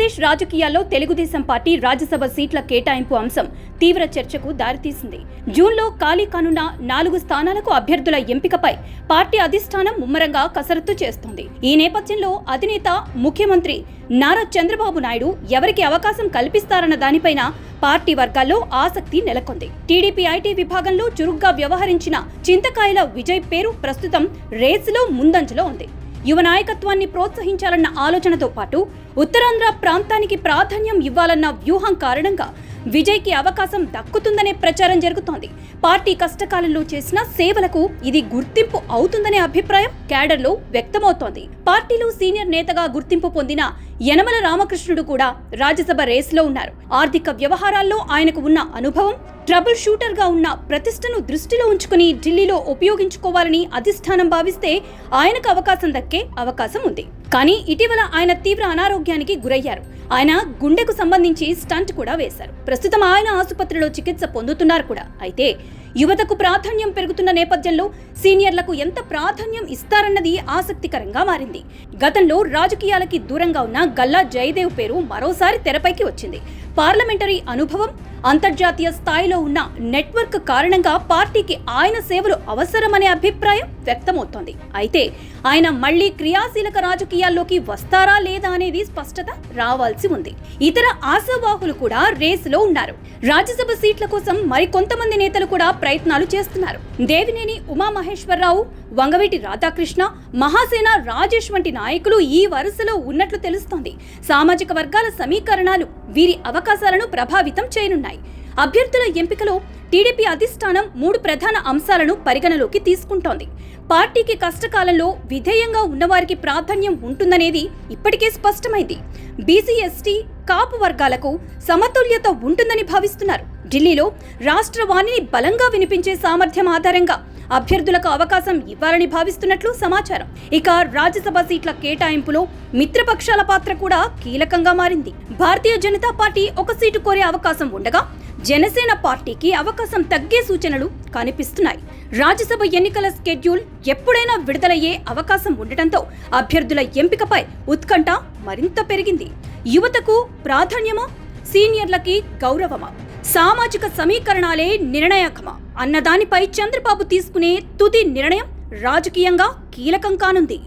ఆంధ్రప్రదేశ్ రాజకీయాల్లో తెలుగుదేశం పార్టీ రాజ్యసభ సీట్ల కేటాయింపు అంశం తీవ్ర చర్చకు దారితీసింది. జూన్లో ఖాళీ కానున్న 4 స్థానాలకు అభ్యర్థుల ఎంపికపై పార్టీ అధిష్టానం ముమ్మరంగా కసరత్తు చేస్తోంది. ఈ నేపథ్యంలో అధినేత ముఖ్యమంత్రి నారా చంద్రబాబు నాయుడు ఎవరికి అవకాశం కల్పిస్తారన్న దానిపైన పార్టీ వర్గాల్లో ఆసక్తి నెలకొంది. టీడీపీ ఐటీ విభాగంలో చురుగ్గా వ్యవహరించిన చింతకాయల విజయ్ పేరు ప్రస్తుతం రేసులో ముందంజలో ఉంది. యువ నాయకత్వాన్ని ప్రోత్సహించాలన్న ఆలోచనతో పాటు ఉత్తరాంధ్ర ప్రాంతానికి ప్రాధాన్యం ఇవ్వాలన్న వ్యూహం కారణంగా విజయ్కి అవకాశం దక్కుతుందనే ప్రచారం జరుగుతోంది. పార్టీ కష్టకాలంలో చేసిన సేవలకు ఇది గుర్తింపు అవుతుందనే అభిప్రాయం క్యాడర్లో వ్యక్తమవుతోంది. పార్టీలో సీనియర్ నేతగా గుర్తింపు పొందిన యనమల రామకృష్ణుడు కూడా రాజ్యసభ రేసులో ఉన్నారు. ఆర్థిక వ్యవహారాల్లో ఆయనకు ఉన్న అనుభవం, ట్రబుల్ షూటర్ గా ఉన్న ప్రతిష్టను దృష్టిలో ఉంచుకుని ఢిల్లీలో ఉపయోగించుకోవాలని అధిష్టానం భావిస్తే ఆయనకు అవకాశం దక్కే అవకాశం ఉంది. కానీ ఇటీవల ఆయన తీవ్ర అనారోగ్యానికి గురయ్యారు. ఆయన గుండెకు సంబంధించి స్టంట్ కూడా వేశారు. ప్రస్తుతం ఆయన ఆసుపత్రిలో చికిత్స పొందుతున్నారు కూడా. అయితే యువతకు ప్రాధాన్యం పెరుగుతున్న నేపథ్యంలో సీనియర్లకు ఎంత ప్రాధాన్యం ఇస్తారన్నది ఆసక్తికరంగా మారింది. గతంలో రాజకీయాలకి దూరంగా ఉన్న గల్లా జయదేవ్ పేరు మరోసారి తెరపైకి వచ్చింది. పార్లమెంటరీ అనుభవం, అంతర్జాతీయ స్థాయిలో ఉన్న నెట్వర్క్ కారణంగా పార్టీకి ఆయన సేవలు అవసరమనే అభిప్రాయం వ్యక్తమవుతోంది. అయితే ఆయన మళ్లీ క్రియాశీలక రాజకీయాల్లోకి వస్తారా లేదా అనేది స్పష్టత రావాల్సి ఉంది. ఇతర ఆశావాహులు కూడా రేసులో ఉన్నారు. రాజ్యసభ సీట్ల కోసం మరికొంతమంది నేతలు కూడా ప్రయత్నాలు చేస్తున్నారు. దేవినేని ఉమామహేశ్వరరావు, వంగవీటి రాధాకృష్ణ, మహాసేన రాజేష్ వంటి నాయకులు ఈ వరుసలో ఉన్నట్లు తెలుస్తోంది. సామాజిక వర్గాల సమీకరణాలు వీరి అవకాశాలను ప్రభావితం చేయనున్నాయి. అభ్యర్థుల ఎంపికలో టీడీపీ అధిష్టానం 3 ప్రధాన అంశాలను పరిగణలోకి తీసుకుంటోంది. పార్టీకి కష్టకాలంలో విధేయంగా ఉన్నవారికి ప్రాధాన్యం ఉంటుందనేది ఇప్పటికే స్పష్టమైంది. బీసీ, ఎస్టీ, కాపు వర్గాలకు సమతుల్యత ఉంటుందని భావిస్తున్నారు. ఢిల్లీలో రాష్ట్ర వాణిని బలంగా వినిపించే సామర్థ్యం ఆధారంగా అభ్యర్థులకు అవకాశం ఇవ్వాలని భావిస్తున్నట్లు సమాచారం. ఇక రాజ్యసభ సీట్ల కేటాయింపులో మిత్రపక్షాల పాత్ర కూడా కీలకంగా మారింది. భారతీయ జనతా పార్టీ 1 సీటు కోరే అవకాశం ఉండగా జనసేన పార్టీకి అవకాశం తగ్గే సూచనలు కనిపిస్తున్నాయి. రాజ్యసభ ఎన్నికల స్కెడ్యూల్ ఎప్పుడైనా విడుదలయ్యే అవకాశం ఉండటంతో అభ్యర్థుల ఎంపికపై ఉత్కంఠ మరింత పెరిగింది. యువతకు ప్రాధాన్యమా, సీనియర్లకి గౌరవమా, సామాజిక సమీకరణాలే నిర్ణాయకమా అన్నదానిపై చంద్రబాబు తీసుకునే తుది నిర్ణయం రాజకీయంగా కీలకం కానుంది.